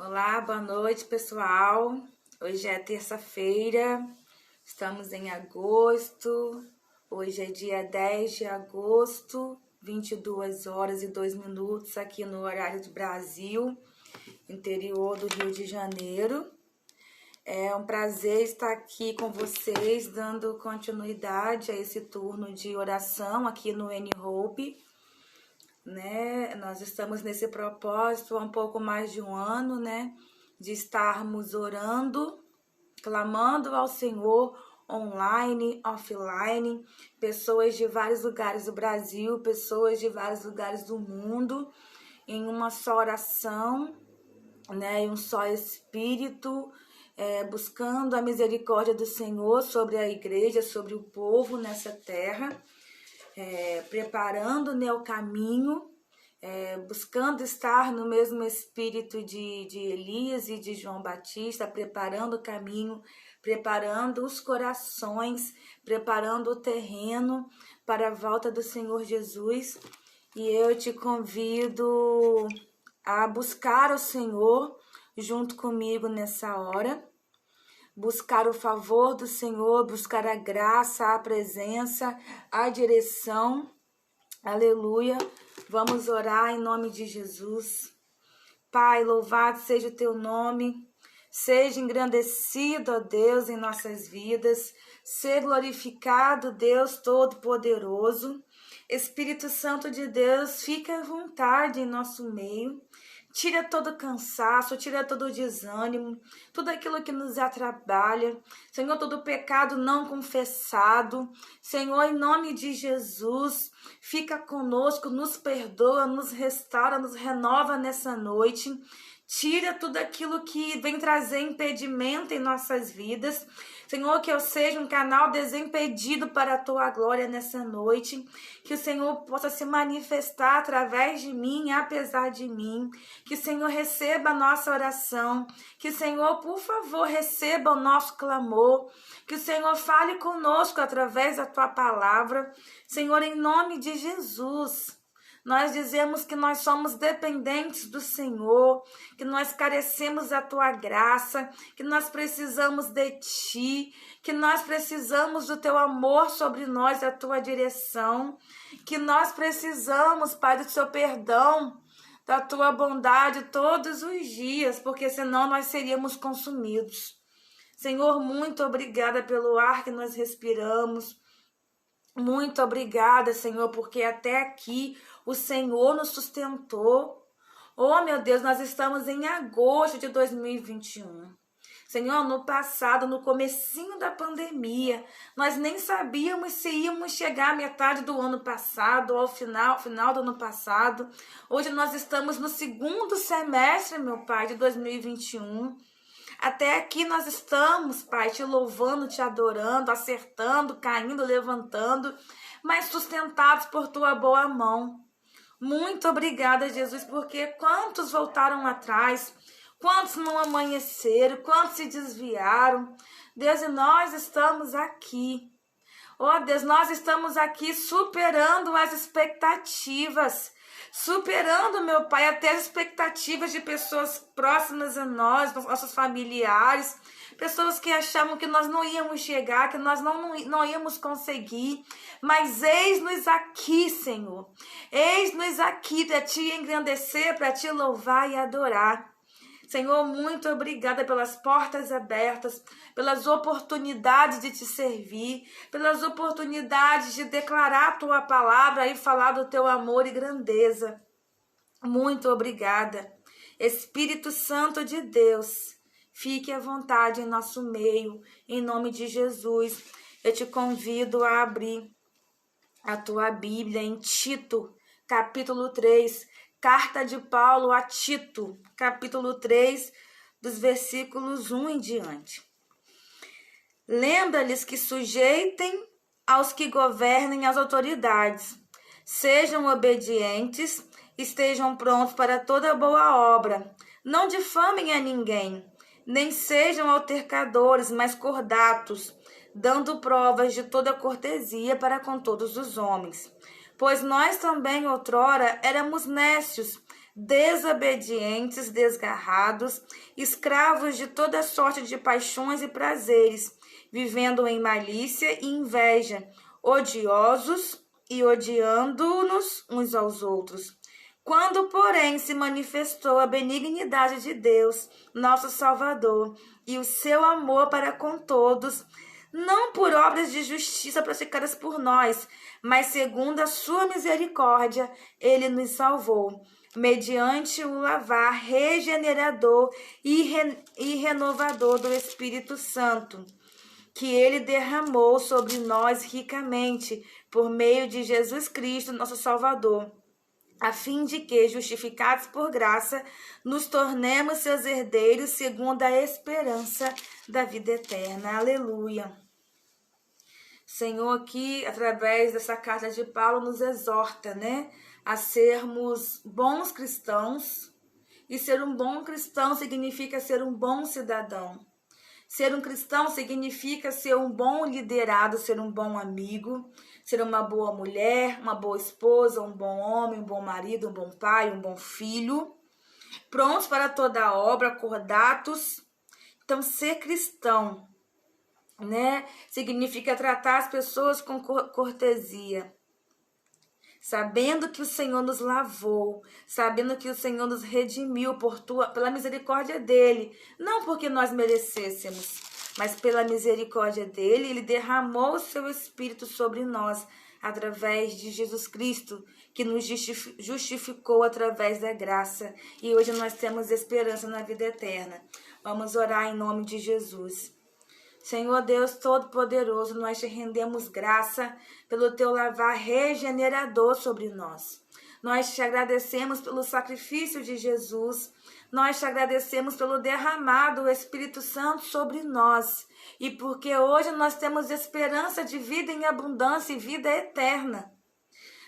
Olá, boa noite, pessoal. Hoje é terça-feira, estamos em agosto. Hoje é dia 10 de agosto, 22 horas e 2 minutos aqui no horário de Brasil, interior do Rio de Janeiro. É um prazer estar aqui com vocês, dando continuidade a esse turno de oração aqui no N-Hope. Nós estamos nesse propósito há um pouco mais de um ano, de estarmos orando, clamando ao Senhor online, offline, pessoas de vários lugares do Brasil, pessoas de vários lugares do mundo, em uma só oração, em um só espírito, buscando a misericórdia do Senhor sobre a igreja, sobre o povo nessa terra. Preparando o caminho, buscando estar no mesmo espírito de Elias e de João Batista, preparando o caminho, preparando os corações, preparando o terreno para a volta do Senhor Jesus. E eu te convido a buscar o Senhor junto comigo nessa hora. Buscar o favor do Senhor, buscar a graça, a presença, a direção. Aleluia. Vamos orar em nome de Jesus. Pai, louvado seja o teu nome. Seja engrandecido, ó Deus, em nossas vidas. Seja glorificado, Deus Todo-Poderoso. Espírito Santo de Deus, fica à vontade em nosso meio. Tira todo cansaço, tira todo desânimo, tudo aquilo que nos atrapalha. Senhor, todo pecado não confessado. Senhor, em nome de Jesus, fica conosco, nos perdoa, nos restaura, nos renova nessa noite. Tira tudo aquilo que vem trazer impedimento em nossas vidas. Senhor, que eu seja um canal desimpedido para a Tua glória nessa noite. Que o Senhor possa se manifestar através de mim, apesar de mim. Que o Senhor receba a nossa oração. Que o Senhor, por favor, receba o nosso clamor. Que o Senhor fale conosco através da Tua palavra. Senhor, em nome de Jesus. Nós dizemos que nós somos dependentes do Senhor, que nós carecemos da Tua graça, que nós precisamos de Ti, que nós precisamos do Teu amor sobre nós, da Tua direção, que nós precisamos, Pai, do Teu perdão, da Tua bondade todos os dias, porque senão nós seríamos consumidos. Senhor, muito obrigada pelo ar que nós respiramos. Muito obrigada, Senhor, porque até aqui o Senhor nos sustentou. Oh, meu Deus, nós estamos em agosto de 2021. Senhor, no passado, no comecinho da pandemia, nós nem sabíamos se íamos chegar à metade do ano passado ou ao final do ano passado. Hoje nós estamos no segundo semestre, meu Pai, de 2021. Até aqui nós estamos, Pai, te louvando, te adorando, acertando, caindo, levantando, mas sustentados por Tua boa mão. Muito obrigada, Jesus, porque quantos voltaram atrás, quantos não amanheceram, quantos se desviaram. Deus, e nós estamos aqui. Oh, Deus, nós estamos aqui superando as expectativas. Superando, meu Pai, até as expectativas de pessoas próximas a nós, nossos familiares, pessoas que achavam que nós não íamos chegar, que nós não íamos conseguir, mas eis-nos aqui, Senhor, eis-nos aqui para Te engrandecer, para Te louvar e adorar. Senhor, muito obrigada pelas portas abertas, pelas oportunidades de Te servir, pelas oportunidades de declarar a Tua palavra e falar do Teu amor e grandeza. Muito obrigada. Espírito Santo de Deus, fique à vontade em nosso meio, em nome de Jesus. Eu te convido a abrir a Tua Bíblia em Tito, capítulo 3, Carta de Paulo a Tito, capítulo 3, dos versículos 1 em diante. Lembra-lhes que sujeitem aos que governem as autoridades, sejam obedientes, estejam prontos para toda boa obra, não difamem a ninguém, nem sejam altercadores, mas cordatos, dando provas de toda cortesia para com todos os homens. Pois nós também outrora éramos nécios, desobedientes, desgarrados, escravos de toda sorte de paixões e prazeres, vivendo em malícia e inveja, odiosos e odiando-nos uns aos outros. Quando, porém, se manifestou a benignidade de Deus, nosso Salvador, e o seu amor para com todos, não por obras de justiça praticadas por nós, mas segundo a sua misericórdia, ele nos salvou, mediante o lavar regenerador e renovador do Espírito Santo, que ele derramou sobre nós ricamente, por meio de Jesus Cristo, nosso Salvador, a fim de que, justificados por graça, nos tornemos seus herdeiros segundo a esperança da vida eterna. Aleluia. Senhor, aqui, através dessa carta de Paulo, nos exorta, a sermos bons cristãos. E ser um bom cristão significa ser um bom cidadão. Ser um cristão significa ser um bom liderado, ser um bom amigo, ser uma boa mulher, uma boa esposa, um bom homem, um bom marido, um bom pai, um bom filho, prontos para toda a obra, acordatos. Então, ser cristão, significa tratar as pessoas com cortesia, sabendo que o Senhor nos lavou, sabendo que o Senhor nos redimiu pela misericórdia dele, não porque nós merecêssemos, mas pela misericórdia dele, ele derramou o seu Espírito sobre nós, através de Jesus Cristo, que nos justificou através da graça, e hoje nós temos esperança na vida eterna. Vamos orar em nome de Jesus. Senhor Deus Todo-Poderoso, nós te rendemos graça pelo teu lavar regenerador sobre nós. Nós te agradecemos pelo sacrifício de Jesus. Nós te agradecemos pelo derramado Espírito Santo sobre nós. E porque hoje nós temos esperança de vida em abundância e vida eterna.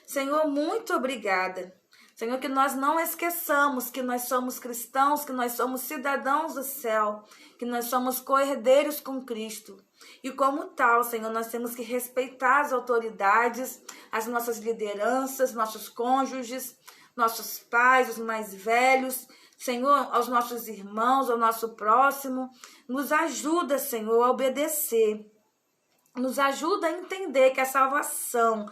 Senhor, muito obrigada. Senhor, que nós não esqueçamos que nós somos cristãos, que nós somos cidadãos do céu, que nós somos co-herdeiros com Cristo. E como tal, Senhor, nós temos que respeitar as autoridades, as nossas lideranças, nossos cônjuges, nossos pais, os mais velhos, Senhor, aos nossos irmãos, ao nosso próximo. Nos ajuda, Senhor, a obedecer. Nos ajuda a entender que a salvação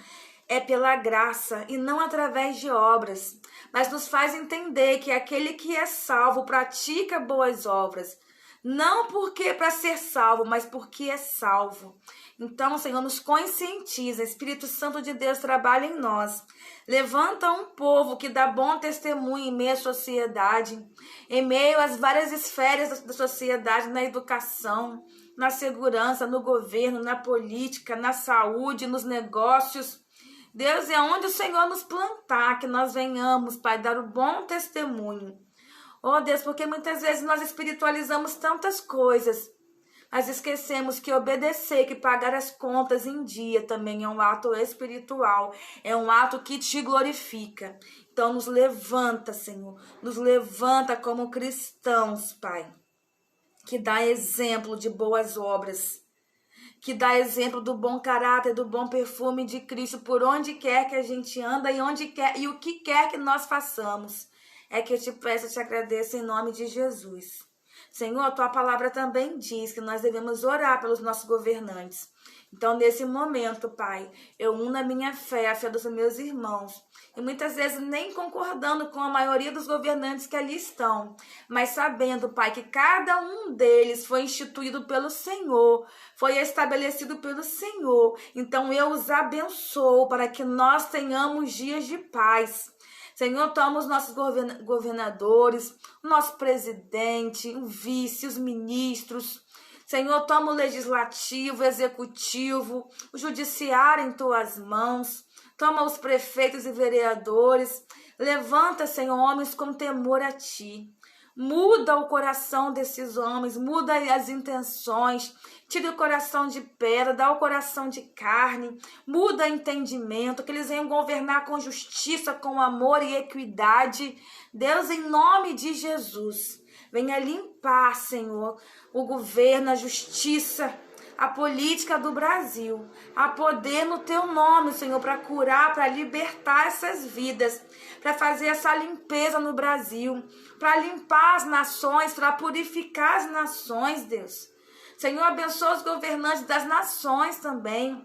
é pela graça e não através de obras, mas nos faz entender que aquele que é salvo pratica boas obras, não porque para ser salvo, mas porque é salvo. Então, Senhor, nos conscientiza, Espírito Santo de Deus trabalha em nós. Levanta um povo que dá bom testemunho em meio à sociedade, em meio às várias esferas da sociedade, na educação, na segurança, no governo, na política, na saúde, nos negócios. Deus, é onde o Senhor nos plantar, que nós venhamos, Pai, dar o bom testemunho. Oh, Deus, porque muitas vezes nós espiritualizamos tantas coisas, mas esquecemos que obedecer, que pagar as contas em dia também é um ato espiritual, é um ato que te glorifica. Então nos levanta, Senhor, nos levanta como cristãos, Pai, que dá exemplo de boas obras, que dá exemplo do bom caráter, do bom perfume de Cristo por onde quer que a gente anda e o que quer que nós façamos. É que eu te peço, eu te agradeço em nome de Jesus. Senhor, a tua palavra também diz que nós devemos orar pelos nossos governantes. Então, nesse momento, Pai, eu uno a minha fé, a fé dos meus irmãos. E muitas vezes nem concordando com a maioria dos governantes que ali estão, mas sabendo, Pai, que cada um deles foi instituído pelo Senhor, foi estabelecido pelo Senhor. Então, eu os abençoo para que nós tenhamos dias de paz. Senhor, toma os nossos governadores, o nosso presidente, o vice, os ministros. Senhor, toma o legislativo, o executivo, o judiciário em tuas mãos. Toma os prefeitos e vereadores. Levanta, Senhor, homens com temor a ti. Muda o coração desses homens, muda as intenções, tira o coração de pedra, dá o coração de carne, muda o entendimento, que eles venham governar com justiça, com amor e equidade. Deus, em nome de Jesus, venha limpar, Senhor, o governo, a justiça, a política do Brasil. Há poder no teu nome, Senhor, para curar, para libertar essas vidas, para fazer essa limpeza no Brasil, para limpar as nações, para purificar as nações, Deus. Senhor, abençoa os governantes das nações também,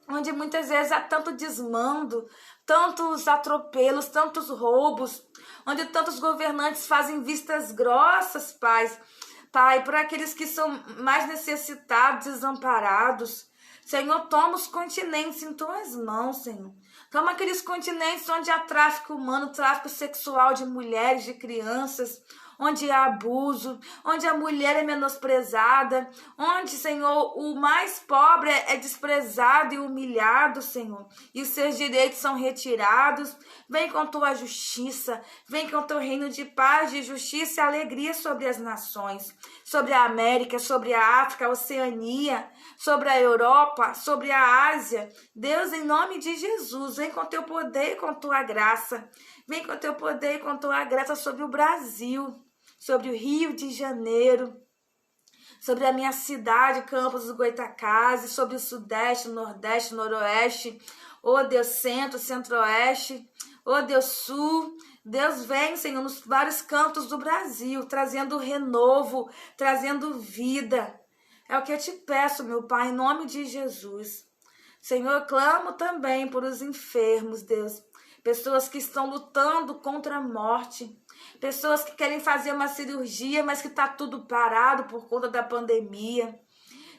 onde muitas vezes há tanto desmando, tantos atropelos, tantos roubos, onde tantos governantes fazem vistas grossas, Pai, para aqueles que são mais necessitados, desamparados. Senhor, toma os continentes em tuas mãos, Senhor. Toma aqueles continentes onde há tráfico humano, tráfico sexual de mulheres, de crianças, onde há abuso, onde a mulher é menosprezada, onde, Senhor, o mais pobre é desprezado e humilhado, Senhor, e os seus direitos são retirados. Vem com tua justiça, vem com teu reino de paz, de justiça e alegria sobre as nações, sobre a América, sobre a África, a Oceania, sobre a Europa, sobre a Ásia. Deus, em nome de Jesus, vem com teu poder e com tua graça. Vem com teu poder e com tua graça sobre o Brasil, sobre o Rio de Janeiro, sobre a minha cidade, Campos dos Goytacazes, sobre o Sudeste, Nordeste, Noroeste, ó Deus, Centro, Centro-Oeste, ó Deus, Sul. Deus, vem, Senhor, nos vários cantos do Brasil, trazendo renovo, trazendo vida. É o que eu te peço, meu Pai, em nome de Jesus. Senhor, eu clamo também por os enfermos, Deus. Pessoas que estão lutando contra a morte. Pessoas que querem fazer uma cirurgia, mas que está tudo parado por conta da pandemia.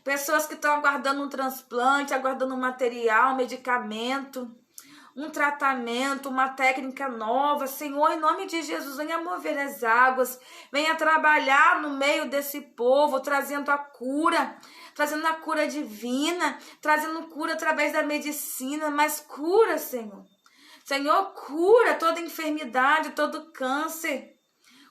Pessoas que estão aguardando um transplante, aguardando um material, um medicamento, um tratamento, uma técnica nova. Senhor, em nome de Jesus, venha mover as águas. Venha trabalhar no meio desse povo, trazendo a cura divina, trazendo cura através da medicina, mas cura, Senhor. Senhor, cura toda enfermidade, todo câncer.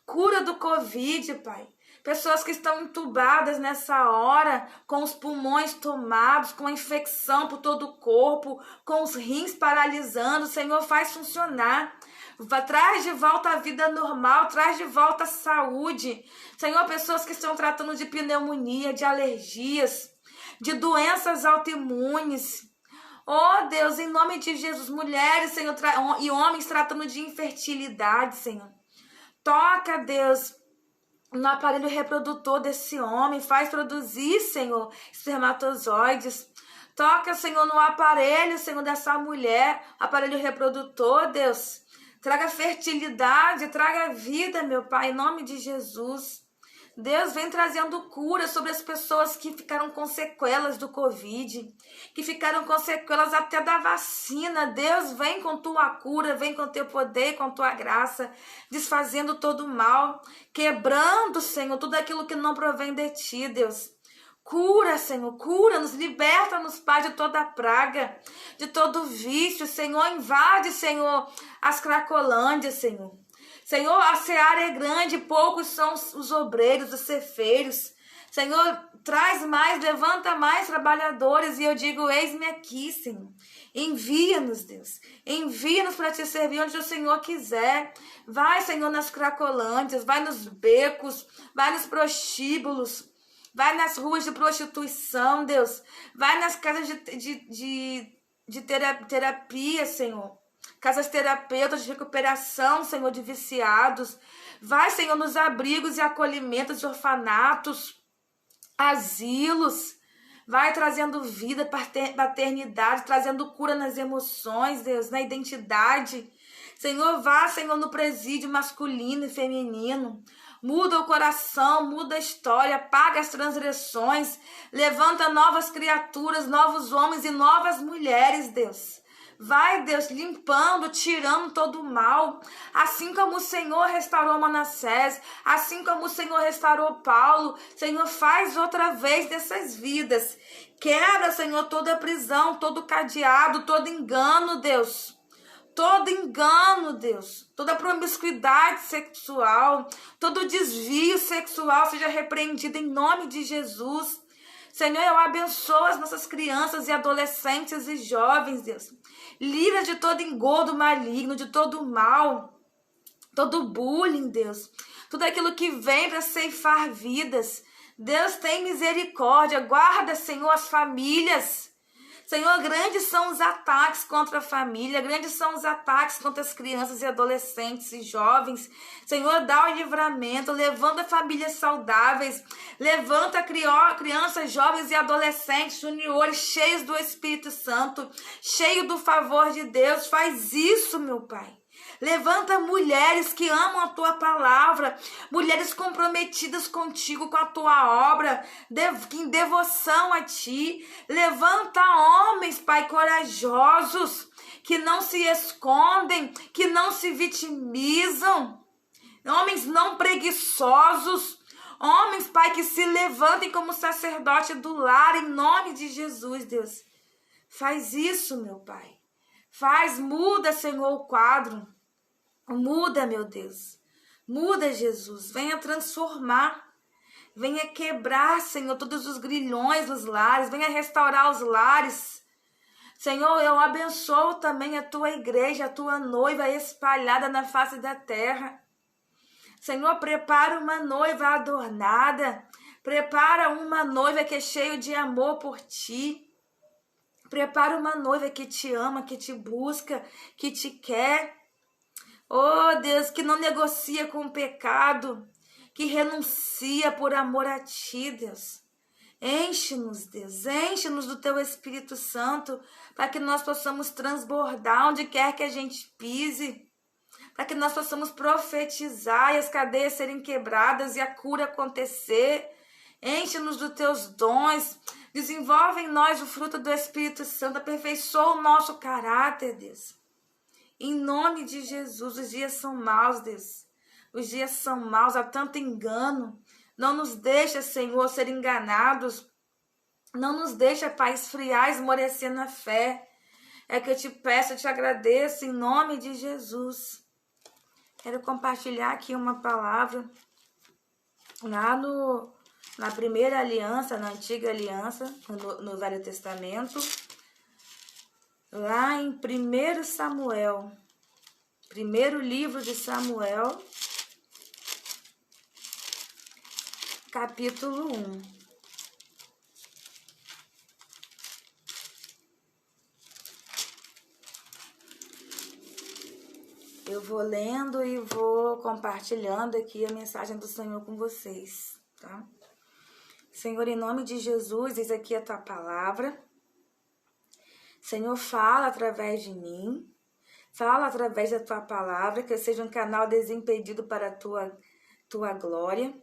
Cura do Covid, Pai. Pessoas que estão entubadas nessa hora, com os pulmões tomados, com a infecção por todo o corpo, com os rins paralisando. Senhor, faz funcionar. Traz de volta a vida normal, traz de volta a saúde. Senhor, pessoas que estão tratando de pneumonia, de alergias, de doenças autoimunes. Oh, Deus, em nome de Jesus, mulheres, Senhor, e homens tratando de infertilidade, Senhor. Toca, Deus, no aparelho reprodutor desse homem, faz produzir, Senhor, espermatozoides. Toca, Senhor, no aparelho, Senhor, dessa mulher, aparelho reprodutor, Deus. Traga fertilidade, traga vida, meu Pai, em nome de Jesus. Deus, vem trazendo cura sobre as pessoas que ficaram com sequelas do Covid, que ficaram com sequelas até da vacina. Deus, vem com tua cura, vem com teu poder, com tua graça, desfazendo todo o mal, quebrando, Senhor, tudo aquilo que não provém de ti, Deus. Cura, Senhor, cura-nos, liberta-nos, Pai, de toda praga, de todo vício, Senhor. Invade, Senhor, as Cracolândias, Senhor. Senhor, a seara é grande, poucos são os obreiros, os cefeiros. Senhor, traz mais, levanta mais trabalhadores. E eu digo, eis-me aqui, Senhor. Envia-nos, Deus. Envia-nos para te servir onde o Senhor quiser. Vai, Senhor, nas Cracolândias, vai nos becos, vai nos prostíbulos, vai nas ruas de prostituição, Deus. Vai nas casas de terapia, Senhor. Casas terapeutas de recuperação, Senhor, de viciados. Vai, Senhor, nos abrigos e acolhimentos de orfanatos, asilos. Vai trazendo vida, paternidade, trazendo cura nas emoções, Deus, na identidade. Senhor, vá, Senhor, no presídio masculino e feminino. Muda o coração, muda a história, apaga as transgressões. Levanta novas criaturas, novos homens e novas mulheres, Deus. Vai, Deus, limpando, tirando todo o mal. Assim como o Senhor restaurou Manassés, assim como o Senhor restaurou Paulo, Senhor, faz outra vez dessas vidas. Quebra, Senhor, toda prisão, todo cadeado, todo engano, Deus. Todo engano, Deus. Toda promiscuidade sexual, todo desvio sexual seja repreendido em nome de Jesus. Senhor, eu abençoo as nossas crianças e adolescentes e jovens, Deus. Livra de todo engodo maligno, de todo mal, todo bullying, Deus. Tudo aquilo que vem para ceifar vidas. Deus, tem misericórdia. Guarda, Senhor, as famílias. Senhor, grandes são os ataques contra a família, grandes são os ataques contra as crianças e adolescentes e jovens. Senhor, dá o livramento, levanta famílias saudáveis, levanta crianças, jovens e adolescentes, juniores, cheios do Espírito Santo, cheios do favor de Deus. Faz isso, meu Pai. Levanta mulheres que amam a tua palavra, mulheres comprometidas contigo, com a tua obra, em devoção a ti. Levanta homens, Pai, corajosos, que não se escondem, que não se vitimizam. Homens não preguiçosos. Homens, Pai, que se levantem como sacerdote do lar, em nome de Jesus, Deus. Faz isso, meu Pai. Muda, Senhor, o quadro. Muda, meu Deus. Muda, Jesus. Venha transformar. Venha quebrar, Senhor, todos os grilhões dos lares. Venha restaurar os lares. Senhor, eu abençoo também a tua igreja, a tua noiva espalhada na face da terra. Senhor, prepara uma noiva adornada. Prepara uma noiva que é cheia de amor por ti. Prepara uma noiva que te ama, que te busca, que te quer. Oh, Deus, que não negocia com o pecado, que renuncia por amor a ti, Deus. Enche-nos, Deus, enche-nos do teu Espírito Santo, para que nós possamos transbordar onde quer que a gente pise, para que nós possamos profetizar e as cadeias serem quebradas e a cura acontecer. Enche-nos dos teus dons, desenvolve em nós o fruto do Espírito Santo, aperfeiçoa o nosso caráter, Deus. Em nome de Jesus, os dias são maus, Deus. Os dias são maus, há tanto engano. Não nos deixa, Senhor, ser enganados. Não nos deixa, Pai, esfriar, esmorecer na fé. É que eu te peço, eu te agradeço, em nome de Jesus. Quero compartilhar aqui uma palavra lá na primeira aliança, na antiga aliança, no Velho Testamento. Lá em 1 Samuel, primeiro livro de Samuel, capítulo 1. Eu vou lendo e vou compartilhando aqui a mensagem do Senhor com vocês, tá? Senhor, em nome de Jesus, eis aqui a tua palavra. Senhor, fala através de mim, fala através da tua palavra, que eu seja um canal desimpedido para a tua glória.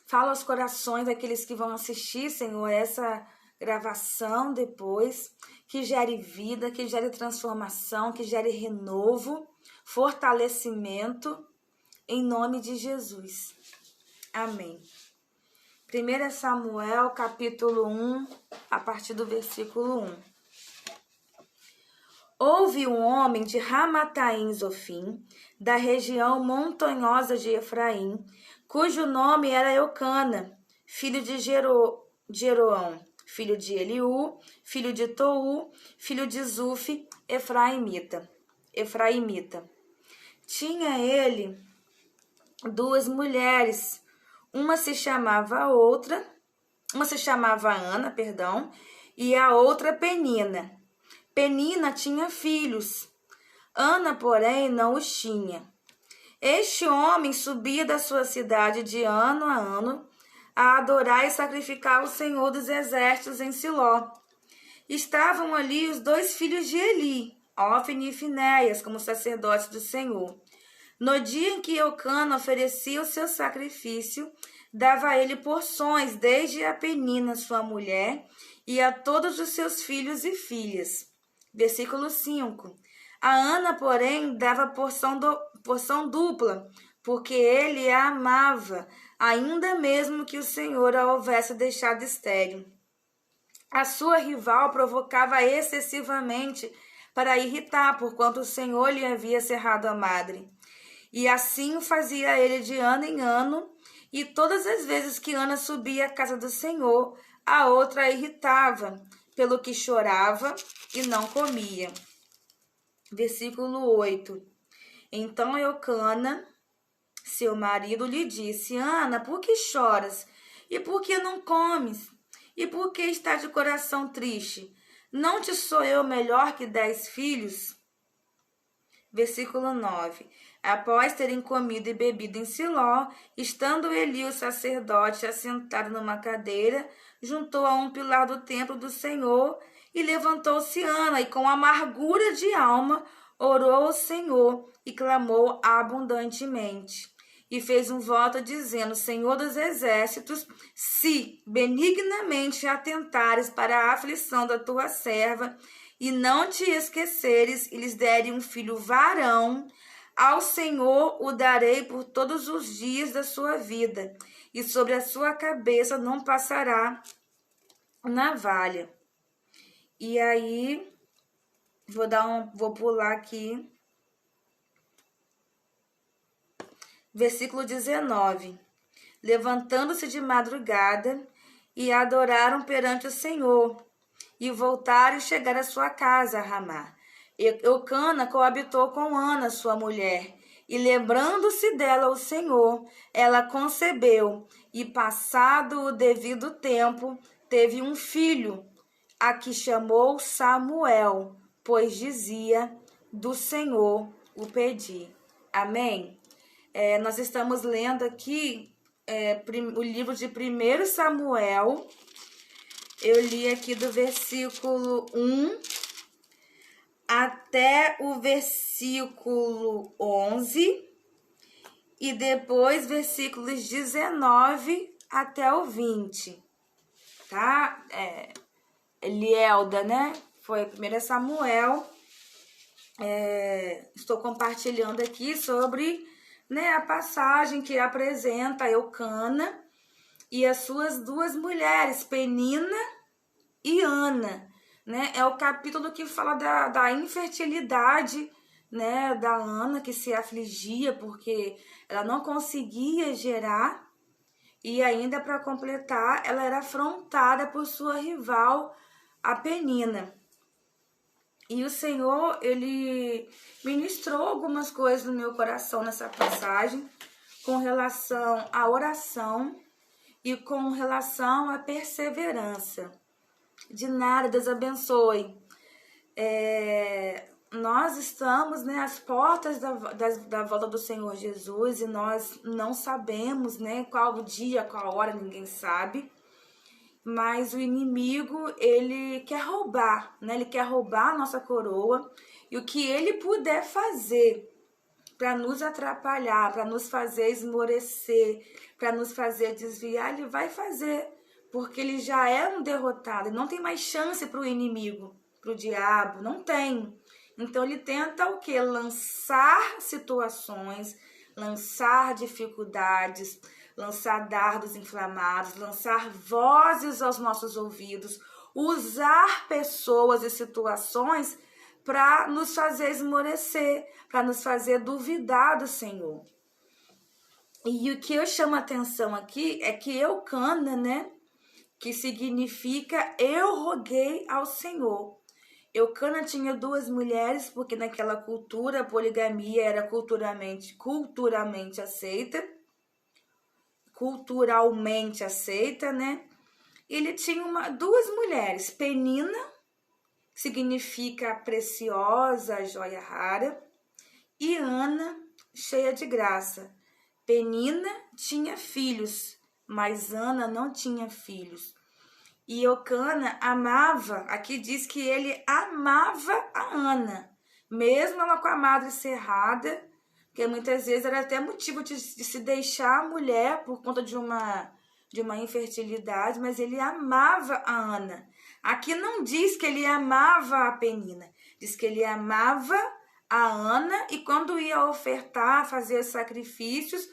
Fala aos corações daqueles que vão assistir, Senhor, essa gravação depois, que gere vida, que gere transformação, que gere renovo, fortalecimento, em nome de Jesus. Amém. 1 Samuel, capítulo 1, a partir do versículo 1. Houve um homem de Ramataim Zofim, da região montanhosa de Efraim, cujo nome era Eucana, filho de Jeroão, filho de Eliú, filho de Tou, filho de Zufi, efraimita. Tinha ele 2 mulheres, uma se chamava Ana, e a outra Penina. Penina tinha filhos, Ana, porém, não os tinha. Este homem subia da sua cidade de ano a ano a adorar e sacrificar o Senhor dos Exércitos em Siló. Estavam ali os 2 filhos de Eli, Ofni e Finéias, como sacerdotes do Senhor. No dia em que Eucana oferecia o seu sacrifício, dava a ele porções, desde a Penina, sua mulher, e a todos os seus filhos e filhas. Versículo 5. A Ana, porém, dava porção dupla, porque ele a amava, ainda mesmo que o Senhor a houvesse deixado estéril. A sua rival provocava excessivamente para irritar, porquanto o Senhor lhe havia cerrado a madre. E assim fazia ele de ano em ano, e todas as vezes que Ana subia à casa do Senhor, a outra a irritava, pelo que chorava e não comia. Versículo 8. Então Eucana, seu marido, lhe disse: Ana, por que choras? E por que não comes? E por que está de coração triste? Não te sou eu melhor que 10 filhos? Versículo 9. Após terem comido e bebido em Siló, estando Eli, o sacerdote, assentado numa cadeira, juntou a um pilar do templo do Senhor, e levantou-se Ana, e com amargura de alma orou ao Senhor e clamou abundantemente. E fez um voto dizendo: Senhor dos exércitos, se benignamente atentares para a aflição da tua serva, e não te esqueceres e lhes derem um filho varão, ao Senhor o darei por todos os dias da sua vida, e sobre a sua cabeça não passará navalha. E aí, vou pular aqui. Versículo 19. Levantando-se de madrugada, e adoraram perante o Senhor, e voltaram e chegaram à sua casa, a Ramá. Eucana coabitou com Ana, sua mulher, e lembrando-se dela o Senhor, ela concebeu, e passado o devido tempo, teve um filho, a que chamou Samuel, pois dizia: do Senhor o pedi. Amém? Nós estamos lendo aqui o livro de 1 Samuel. Eu li aqui do versículo 1 até o versículo 11 e depois versículos 19 até o 20, tá? Elielda, né? Foi 1 Samuel. Estou compartilhando aqui sobre, né, a passagem que apresenta Eucana e as suas duas mulheres, Penina e Ana, né? É o capítulo que fala da infertilidade, né, da Ana, que se afligia porque ela não conseguia gerar, e ainda para completar, ela era afrontada por sua rival, a Penina. E o Senhor, ele ministrou algumas coisas no meu coração nessa passagem, com relação à oração e com relação à perseverança. De nada, Deus abençoe. Nós estamos, né, às portas da volta do Senhor Jesus, e nós não sabemos, né, qual o dia, qual hora, ninguém sabe. Mas o inimigo, ele quer roubar, né? Ele quer roubar a nossa coroa, e o que ele puder fazer para nos atrapalhar, para nos fazer esmorecer, para nos fazer desviar, ele vai fazer, porque ele já é um derrotado, não tem mais chance para o inimigo, para o diabo, não tem. Então ele tenta o quê? Lançar situações, lançar dificuldades, lançar dardos inflamados, lançar vozes aos nossos ouvidos, usar pessoas e situações para nos fazer esmorecer, para nos fazer duvidar do Senhor. E o que eu chamo a atenção aqui é que Eucana, né, que significa eu roguei ao Senhor. Eucana tinha duas mulheres, porque naquela cultura a poligamia era culturalmente aceita, né? Ele tinha duas mulheres, Penina, significa preciosa, joia rara, e Ana, cheia de graça. Penina tinha filhos, mas Ana não tinha filhos. E Eucana amava, aqui diz que ele amava a Ana, mesmo ela com a madre cerrada, porque muitas vezes era até motivo de se deixar a mulher por conta de uma infertilidade, mas ele amava a Ana. Aqui não diz que ele amava a Penina, diz que ele amava a Ana, e quando ia ofertar, fazer os sacrifícios,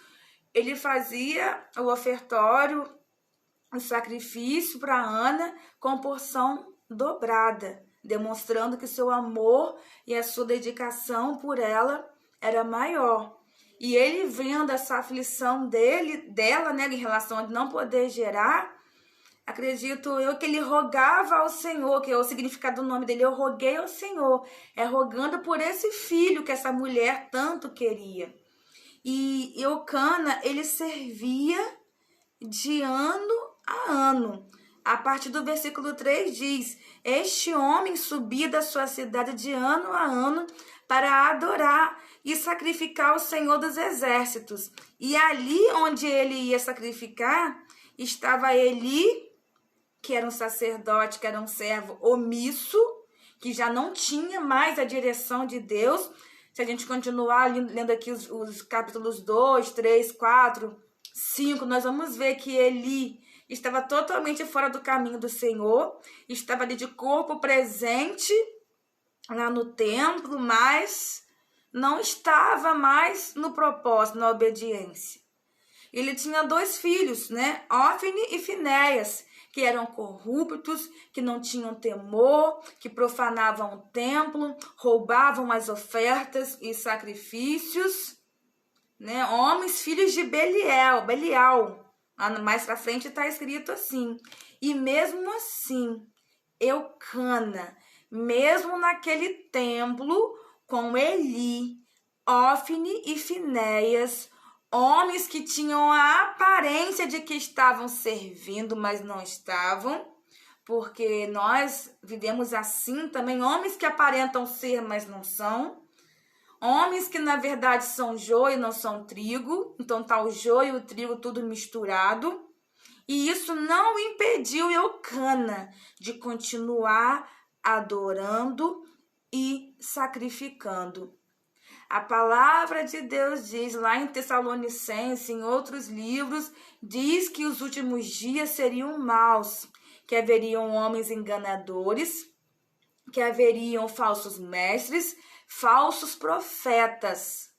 ele fazia o ofertório, o sacrifício para Ana com porção dobrada, demonstrando que seu amor e a sua dedicação por ela era maior. E ele, vendo essa aflição dela, né, em relação a não poder gerar, acredito eu que ele rogava ao Senhor, que é o significado do nome dele, eu roguei ao Senhor, rogando por esse filho que essa mulher tanto queria. E Eucana, ele servia de ano a ano, a partir do versículo 3 diz: este homem subia da sua cidade de ano a ano para adorar e sacrificar ao Senhor dos Exércitos. E ali onde ele ia sacrificar, estava Eli, que era um sacerdote, que era um servo omisso, que já não tinha mais a direção de Deus. Se a gente continuar lendo aqui os capítulos 2, 3, 4, 5, nós vamos ver que Eli estava totalmente fora do caminho do Senhor, estava ali de corpo presente lá no templo, mas não estava mais no propósito, na obediência. Ele tinha 2 filhos, né? Ófine e Finéias, que eram corruptos, que não tinham temor, que profanavam o templo, roubavam as ofertas e sacrifícios, né? Homens, filhos de Belial. Mais pra frente está escrito assim. E mesmo assim, Eucana, mesmo naquele templo, com Eli, Ófine e Finéias, homens que tinham a aparência de que estavam servindo, mas não estavam, porque nós vivemos assim também, homens que aparentam ser, mas não são, homens que na verdade são joio e não são trigo, então tá o joio e o trigo tudo misturado, e isso não impediu Eucana de continuar adorando e sacrificando. A palavra de Deus diz lá em Tessalonicenses, em outros livros, diz que os últimos dias seriam maus, que haveriam homens enganadores, que haveriam falsos mestres, falsos profetas,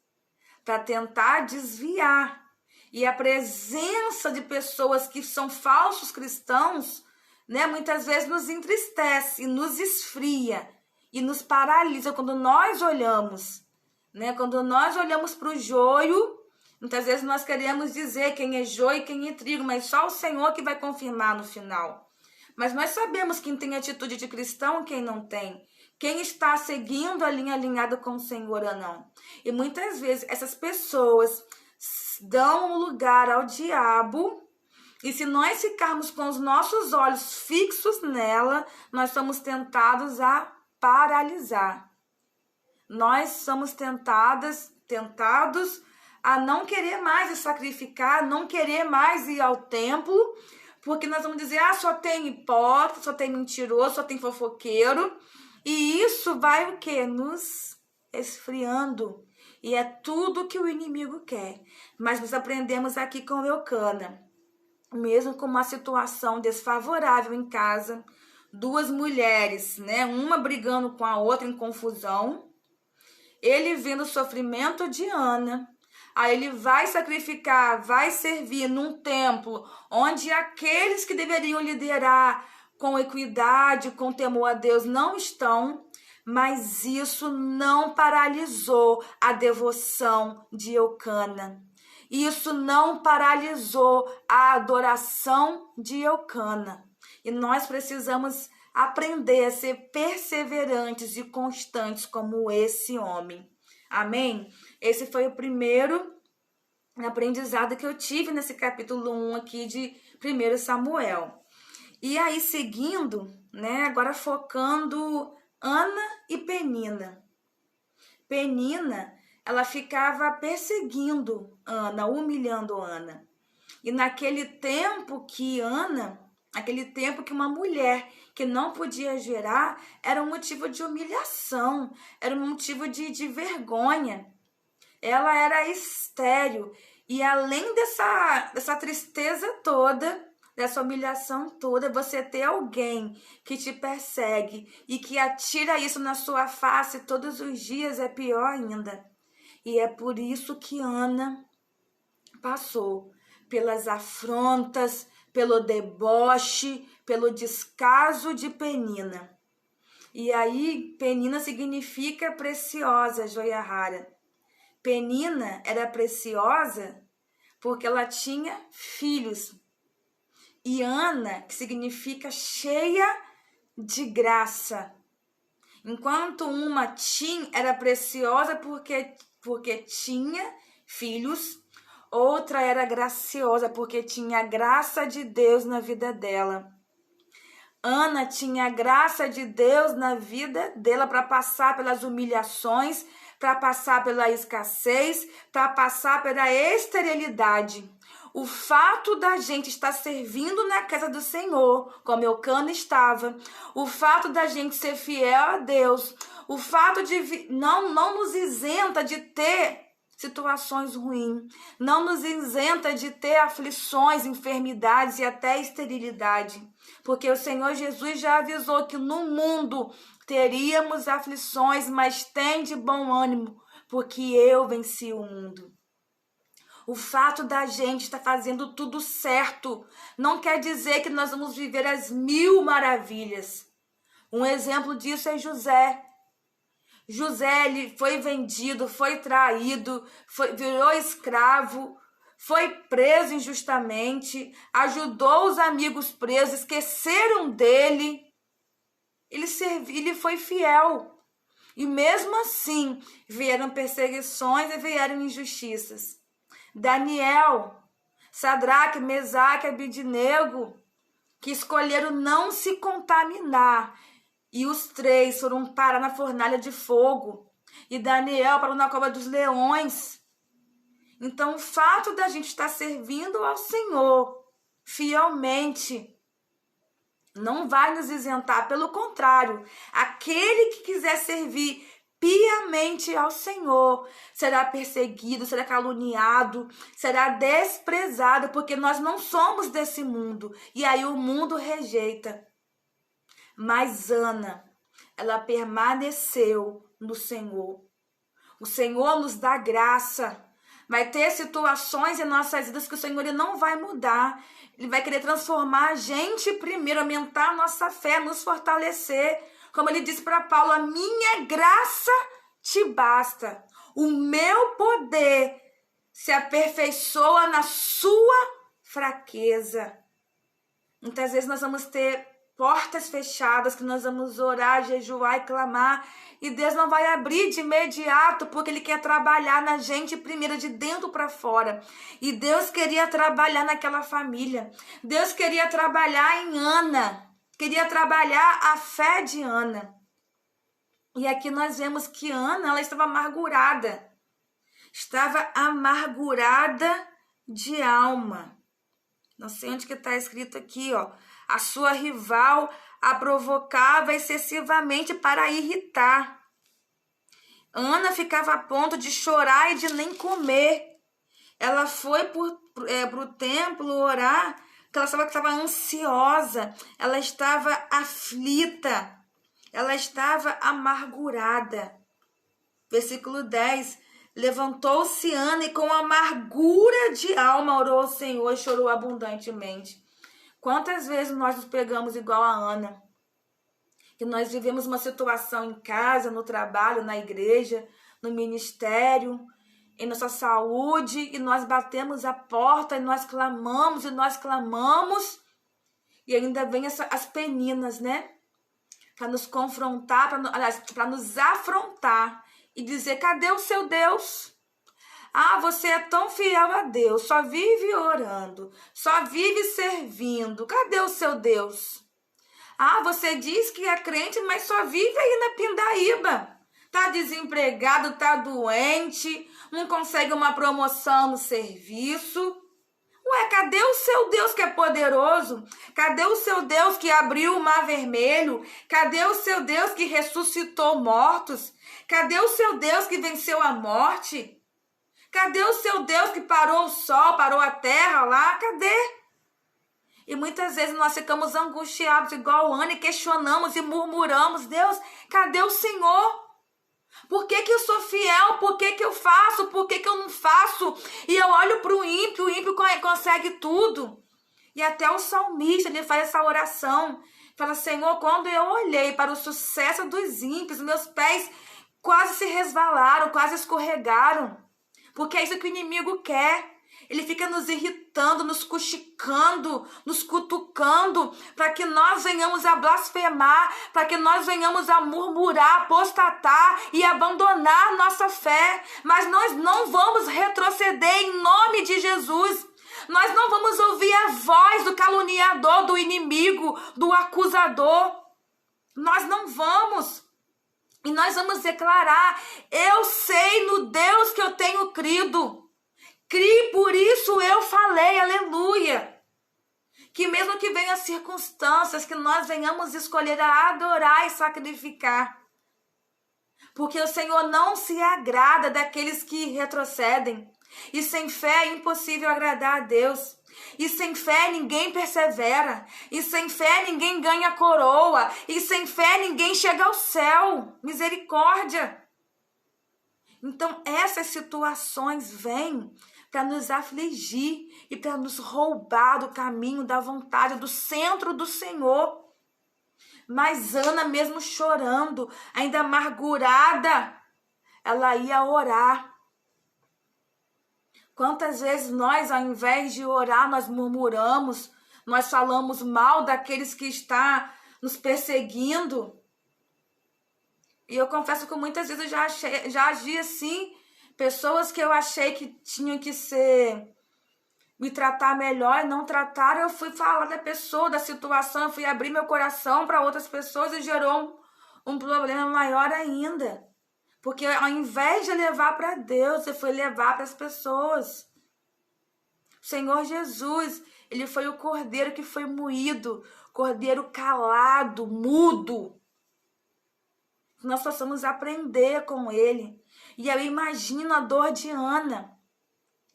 para tentar desviar. E a presença de pessoas que são falsos cristãos, né, muitas vezes nos entristece, nos esfria e nos paralisa quando nós olhamos. Né? Quando nós olhamos para o joio, muitas vezes nós queremos dizer quem é joio e quem é trigo, mas só o Senhor que vai confirmar no final. Mas nós sabemos quem tem atitude de cristão e quem não tem. Quem está seguindo a linha alinhada com o Senhor ou não. E muitas vezes essas pessoas dão um lugar ao diabo, e se nós ficarmos com os nossos olhos fixos nela, nós somos tentados a paralisar. Nós somos tentados a não querer mais se sacrificar, não querer mais ir ao templo, porque nós vamos dizer, só tem hipócrita, só tem mentiroso, só tem fofoqueiro, e isso vai o quê? Nos esfriando, e é tudo que o inimigo quer. Mas nós aprendemos aqui com Eucana, mesmo com uma situação desfavorável em casa, 2 mulheres, né, uma brigando com a outra em confusão, ele vendo o sofrimento de Ana, aí ele vai sacrificar, vai servir num templo onde aqueles que deveriam liderar com equidade, com temor a Deus não estão, mas isso não paralisou a devoção de Eucana. Isso não paralisou a adoração de Eucana. E nós precisamos aprender a ser perseverantes e constantes como esse homem. Amém? Esse foi o primeiro aprendizado que eu tive nesse capítulo 1 aqui de 1 Samuel. E aí, seguindo, né, agora focando Ana e Penina. Penina, ela ficava perseguindo Ana, humilhando Ana. E naquele tempo que uma mulher que não podia gerar era um motivo de humilhação, era um motivo de vergonha. Ela era estéril. E além dessa tristeza toda, dessa humilhação toda, você ter alguém que te persegue e que atira isso na sua face todos os dias é pior ainda. E é por isso que Ana passou pelas afrontas, pelo deboche, pelo descaso de Penina. E aí, Penina significa preciosa, joia rara. Penina era preciosa porque ela tinha filhos. E Ana, que significa cheia de graça. Enquanto uma era preciosa porque tinha filhos, outra era graciosa porque tinha a graça de Deus na vida dela. Ana tinha a graça de Deus na vida dela para passar pelas humilhações, para passar pela escassez, para passar pela esterilidade. O fato da gente estar servindo na casa do Senhor, como Eucana estava, o fato da gente ser fiel a Deus, o fato de não nos isenta de ter situações ruins, não nos isenta de ter aflições, enfermidades e até esterilidade, porque o Senhor Jesus já avisou que no mundo teríamos aflições, mas tem de bom ânimo, porque eu venci o mundo. O fato da gente estar fazendo tudo certo não quer dizer que nós vamos viver as 1000 maravilhas. Um exemplo disso é José. José, ele foi vendido, foi traído, virou escravo, foi preso injustamente, ajudou os amigos presos, esqueceram dele. Ele foi fiel. E mesmo assim, vieram perseguições e vieram injustiças. Daniel, Sadraque, Mesaque e Abednego, que escolheram não se contaminar. E os 3 foram parar na fornalha de fogo. E Daniel parou na cova dos leões. Então, o fato da gente estar servindo ao Senhor fielmente não vai nos isentar. Pelo contrário, aquele que quiser servir piamente ao Senhor será perseguido, será caluniado, será desprezado, porque nós não somos desse mundo. E aí o mundo rejeita. Mas Ana, ela permaneceu no Senhor. O Senhor nos dá graça. Vai ter situações em nossas vidas que o Senhor ele não vai mudar. Ele vai querer transformar a gente primeiro, aumentar a nossa fé, nos fortalecer. Como ele disse para Paulo, a minha graça te basta. O meu poder se aperfeiçoa na sua fraqueza. Muitas vezes nós vamos ter portas fechadas, que nós vamos orar, jejuar e clamar, e Deus não vai abrir de imediato, porque Ele quer trabalhar na gente primeiro, de dentro para fora. E Deus queria trabalhar naquela família. Deus queria trabalhar em Ana, queria trabalhar a fé de Ana. E aqui nós vemos que Ana, ela estava amargurada. Estava amargurada de alma. Não sei onde que está escrito aqui, ó. A sua rival a provocava excessivamente para irritar. Ana ficava a ponto de chorar e de nem comer. Ela foi para o templo orar, porque ela estava ansiosa, ela estava aflita, ela estava amargurada. Versículo 10. Levantou-se Ana e com amargura de alma orou ao Senhor e chorou abundantemente. Quantas vezes nós nos pegamos igual a Ana? Que nós vivemos uma situação em casa, no trabalho, na igreja, no ministério, em nossa saúde, e nós batemos a porta, e nós clamamos, e ainda vem as peninas, né? Para nos confrontar, para nos afrontar e dizer, cadê o seu Deus? Ah, você é tão fiel a Deus, só vive orando, só vive servindo. Cadê o seu Deus? Ah, você diz que é crente, mas só vive aí na pindaíba. Tá desempregado, tá doente, não consegue uma promoção no serviço. Ué, cadê o seu Deus que é poderoso? Cadê o seu Deus que abriu o mar vermelho? Cadê o seu Deus que ressuscitou mortos? Cadê o seu Deus que venceu a morte? Cadê o seu Deus que parou o sol, parou a terra lá? Cadê? E muitas vezes nós ficamos angustiados igual Ana e questionamos e murmuramos. Deus, cadê o Senhor? Por que eu sou fiel? Por que eu faço? Por que eu não faço? E eu olho para o ímpio consegue tudo. E até o salmista, ele faz essa oração. Fala, Senhor, quando eu olhei para o sucesso dos ímpios, meus pés quase se resvalaram, quase escorregaram. Porque é isso que o inimigo quer. Ele fica nos irritando, nos cuxicando, nos cutucando, para que nós venhamos a blasfemar, para que nós venhamos a murmurar, apostatar e abandonar nossa fé. Mas nós não vamos retroceder em nome de Jesus. Nós não vamos ouvir a voz do caluniador, do inimigo, do acusador. Nós não vamos. E nós vamos declarar: eu sei no Deus que eu tenho crido. Criei, por isso eu falei, aleluia. Que mesmo que venham circunstâncias, que nós venhamos escolher a adorar e sacrificar. Porque o Senhor não se agrada daqueles que retrocedem. E sem fé é impossível agradar a Deus. E sem fé ninguém persevera. E sem fé ninguém ganha coroa. E sem fé ninguém chega ao céu. Misericórdia. Então essas situações vêm para nos afligir e para nos roubar do caminho, da vontade, do centro do Senhor. Mas Ana, mesmo chorando, ainda amargurada, ela ia orar. Quantas vezes nós, ao invés de orar, nós murmuramos, nós falamos mal daqueles que estão nos perseguindo. E eu confesso que muitas vezes eu já agi assim. Pessoas que eu achei que tinham que me tratar melhor e não trataram, eu fui falar da pessoa, da situação, eu fui abrir meu coração para outras pessoas e gerou um problema maior ainda. Porque ao invés de levar para Deus, eu fui levar para as pessoas. O Senhor Jesus, ele foi o cordeiro que foi moído, cordeiro calado, mudo. Nós possamos aprender com ele. E eu imagino a dor de Ana.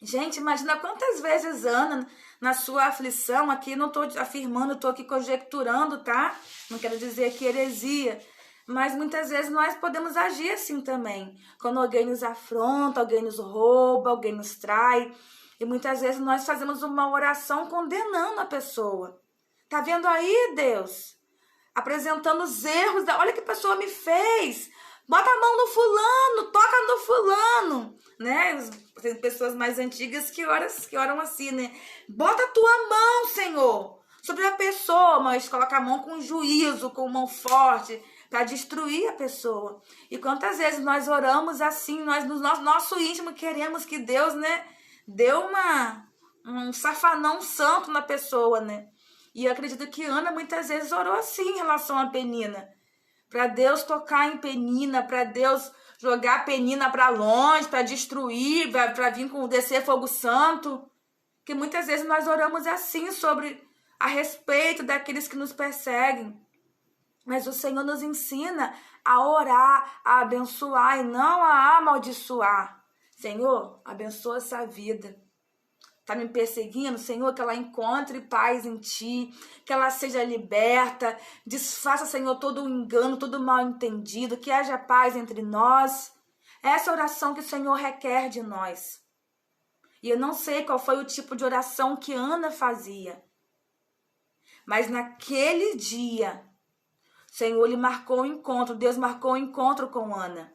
Gente, imagina quantas vezes Ana, na sua aflição, aqui não estou afirmando, estou aqui conjecturando, tá? Não quero dizer que heresia. Mas muitas vezes nós podemos agir assim também. Quando alguém nos afronta, alguém nos rouba, alguém nos trai. E muitas vezes nós fazemos uma oração condenando a pessoa. Tá vendo aí, Deus? Apresentando os erros. Olha que a pessoa me fez. Bota a mão no fulano, toca no fulano. Né? Tem pessoas mais antigas que oram assim, né? Bota a tua mão, Senhor, sobre a pessoa. Mas coloca a mão com juízo, com mão forte, para destruir a pessoa. E quantas vezes nós oramos assim, nós no nosso íntimo queremos que Deus, né, dê um safanão santo na pessoa, né? E eu acredito que Ana muitas vezes orou assim em relação a Penina. Para Deus tocar em Penina, para Deus jogar Penina para longe, para destruir, para vir com descer fogo santo. Que muitas vezes nós oramos assim a respeito daqueles que nos perseguem. Mas o Senhor nos ensina a orar, a abençoar e não a amaldiçoar. Senhor, abençoa essa vida. Está me perseguindo, Senhor, que ela encontre paz em Ti, que ela seja liberta. Desfaça, Senhor, todo o engano, todo o mal entendido, que haja paz entre nós. Essa oração que o Senhor requer de nós. E eu não sei qual foi o tipo de oração que Ana fazia. Mas naquele dia, Senhor, Ele marcou o encontro, Deus marcou o encontro com Ana.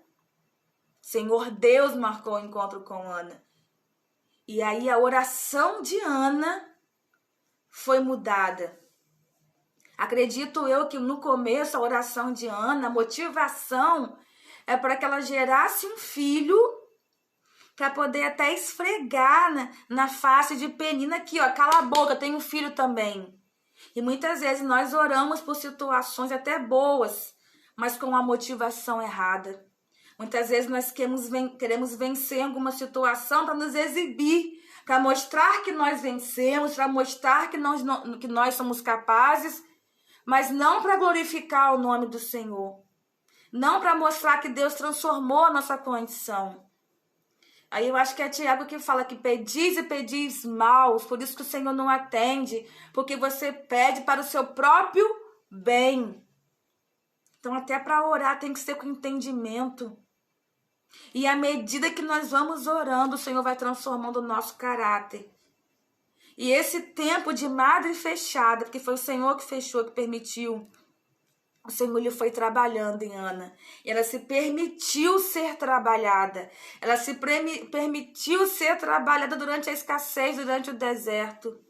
Senhor, Deus marcou o encontro com Ana. E aí a oração de Ana foi mudada. Acredito eu que no começo a oração de Ana, a motivação é para que ela gerasse um filho para poder até esfregar na face de Penina aqui, ó, cala a boca, tem um filho também. E muitas vezes nós oramos por situações até boas, mas com a motivação errada. Muitas vezes nós queremos vencer alguma situação para nos exibir, para mostrar que nós vencemos, para mostrar que nós somos capazes, mas não para glorificar o nome do Senhor. Não para mostrar que Deus transformou a nossa condição. Aí eu acho que é Tiago que fala que pedis e pedis maus, por isso que o Senhor não atende, porque você pede para o seu próprio bem. Então até para orar tem que ser com entendimento. E à medida que nós vamos orando, o Senhor vai transformando o nosso caráter. E esse tempo de madre fechada, porque foi o Senhor que fechou, que permitiu, o Senhor lhe foi trabalhando em Ana. E ela se permitiu ser trabalhada. Ela se permitiu ser trabalhada durante a escassez, durante o deserto.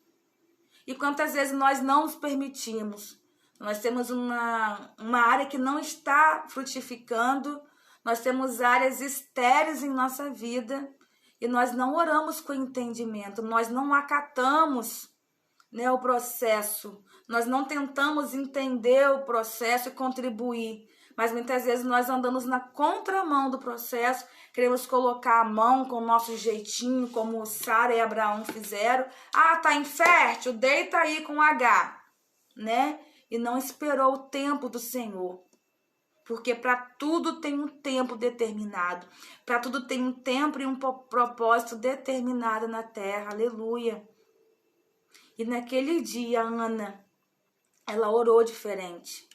E quantas vezes nós não nos permitimos? Nós temos uma área que não está frutificando. Nós temos áreas estéreis em nossa vida. E nós não oramos com entendimento, nós não acatamos, né, o processo, nós não tentamos entender o processo e contribuir, mas muitas vezes nós andamos na contramão do processo, queremos colocar a mão com o nosso jeitinho, como Sara e Abraão fizeram. Ah, tá infértil, deita aí com H, né? E não esperou o tempo do Senhor. Porque para tudo tem um tempo determinado. Para tudo tem um tempo e um propósito determinado na terra. Aleluia. E naquele dia, Ana, ela orou diferente.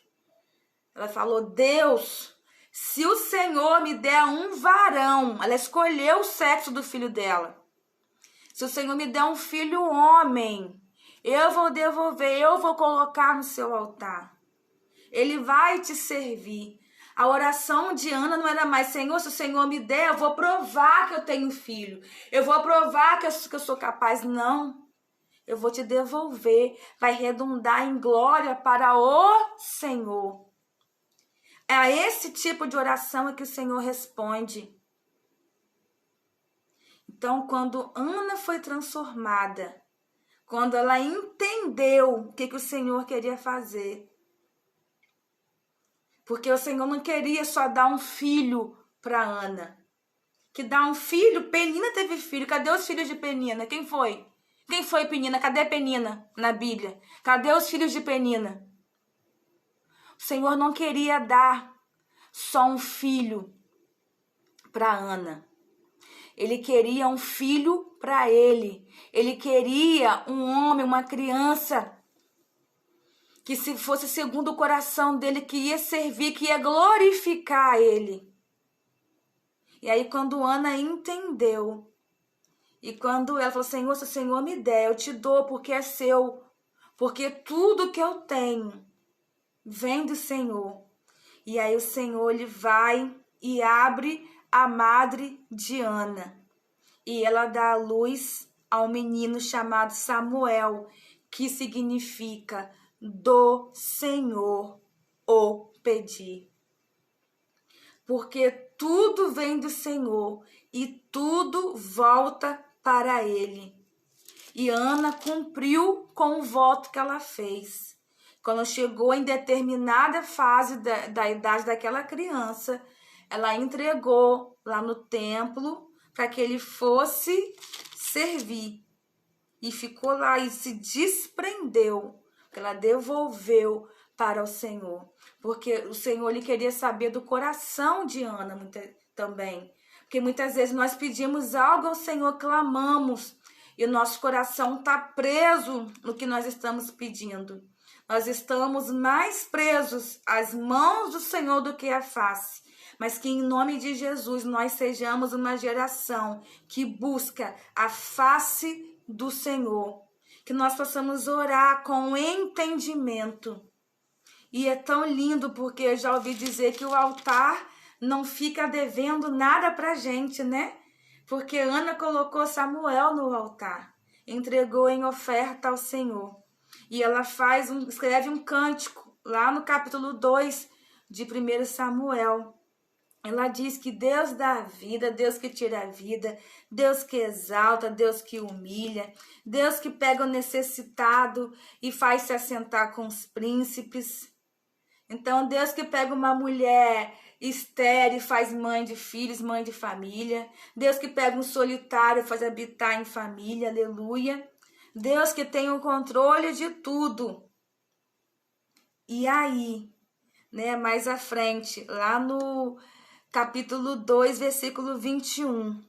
Ela falou: Deus, se o Senhor me der um varão, ela escolheu o sexo do filho dela. Se o Senhor me der um filho homem, eu vou devolver, eu vou colocar no seu altar. Ele vai te servir. A oração de Ana não era mais: Senhor, se o Senhor me der, eu vou provar que eu tenho filho. Eu vou provar que eu sou capaz. Não. Eu vou te devolver. Vai redundar em glória para o Senhor. É a esse tipo de oração que o Senhor responde. Então, quando Ana foi transformada, quando ela entendeu o que o Senhor queria fazer, porque o Senhor não queria só dar um filho para Ana. Que dar um filho, Penina teve filho. Cadê os filhos de Penina? Quem foi? Quem foi Penina? Cadê Penina na Bíblia? Cadê os filhos de Penina? O Senhor não queria dar só um filho para Ana. Ele queria um filho para ele. Ele queria um homem, uma criança que se fosse segundo o coração dele, que ia servir, que ia glorificar ele. E aí quando Ana entendeu, e quando ela falou: Senhor, se o Senhor me der, eu te dou, porque é seu, porque tudo que eu tenho vem do Senhor. E aí o Senhor, ele vai e abre a madre de Ana, e ela dá à luz a um menino chamado Samuel, que significa do Senhor o pedi. Porque tudo vem do Senhor e tudo volta para ele. E Ana cumpriu com o voto que ela fez. Quando chegou em determinada fase da idade daquela criança, ela entregou lá no templo para que ele fosse servir. E ficou lá e se desprendeu. Ela devolveu para o Senhor. Porque o Senhor, ele queria saber do coração de Ana também. Porque muitas vezes nós pedimos algo ao Senhor, clamamos, e o nosso coração está preso no que nós estamos pedindo. Nós estamos mais presos às mãos do Senhor do que à face. Mas que em nome de Jesus nós sejamos uma geração que busca a face do Senhor. Que nós possamos orar com entendimento. E é tão lindo, porque eu já ouvi dizer que o altar não fica devendo nada pra gente, né? Porque Ana colocou Samuel no altar, entregou em oferta ao Senhor. E ela escreve um cântico lá no capítulo 2 de 1 Samuel. Ela diz que Deus dá a vida, Deus que tira a vida, Deus que exalta, Deus que humilha, Deus que pega o necessitado e faz se assentar com os príncipes. Então, Deus que pega uma mulher estéril e faz mãe de filhos, mãe de família. Deus que pega um solitário e faz habitar em família, aleluia. Deus que tem o controle de tudo. E aí, né, mais à frente, lá no capítulo 2, versículo 21.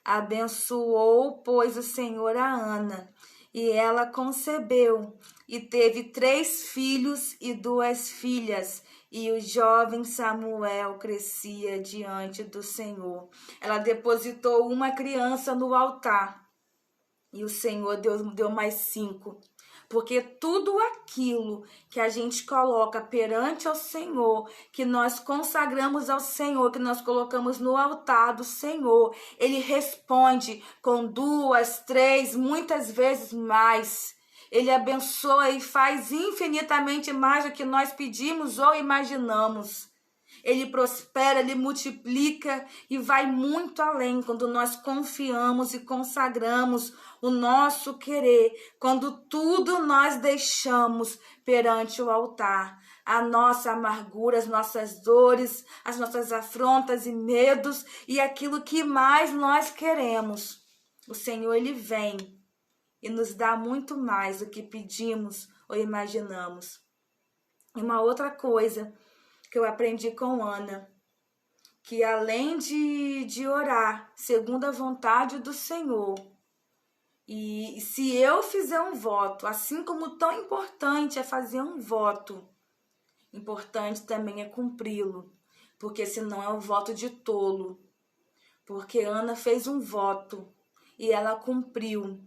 Abençoou, pois, o Senhor a Ana, e ela concebeu, e teve 3 filhos e 2 filhas, e o jovem Samuel crescia diante do Senhor. Ela depositou uma criança no altar, e o Senhor deu mais 5. Porque tudo aquilo que a gente coloca perante ao Senhor, que nós consagramos ao Senhor, que nós colocamos no altar do Senhor, Ele responde com 2, 3, muitas vezes mais. Ele abençoa e faz infinitamente mais do que nós pedimos ou imaginamos. ele prospera, ele multiplica e vai muito além quando nós confiamos e consagramos o nosso querer, quando tudo nós deixamos perante o altar. A nossa amargura, as nossas dores, as nossas afrontas e medos e aquilo que mais nós queremos. O Senhor, ele vem e nos dá muito mais do que pedimos ou imaginamos. E uma outra coisa que eu aprendi com Ana, que além de orar segundo a vontade do Senhor, e se eu fizer um voto, assim como tão importante é fazer um voto, importante também é cumpri-lo, porque senão é um voto de tolo. Porque Ana fez um voto e ela cumpriu.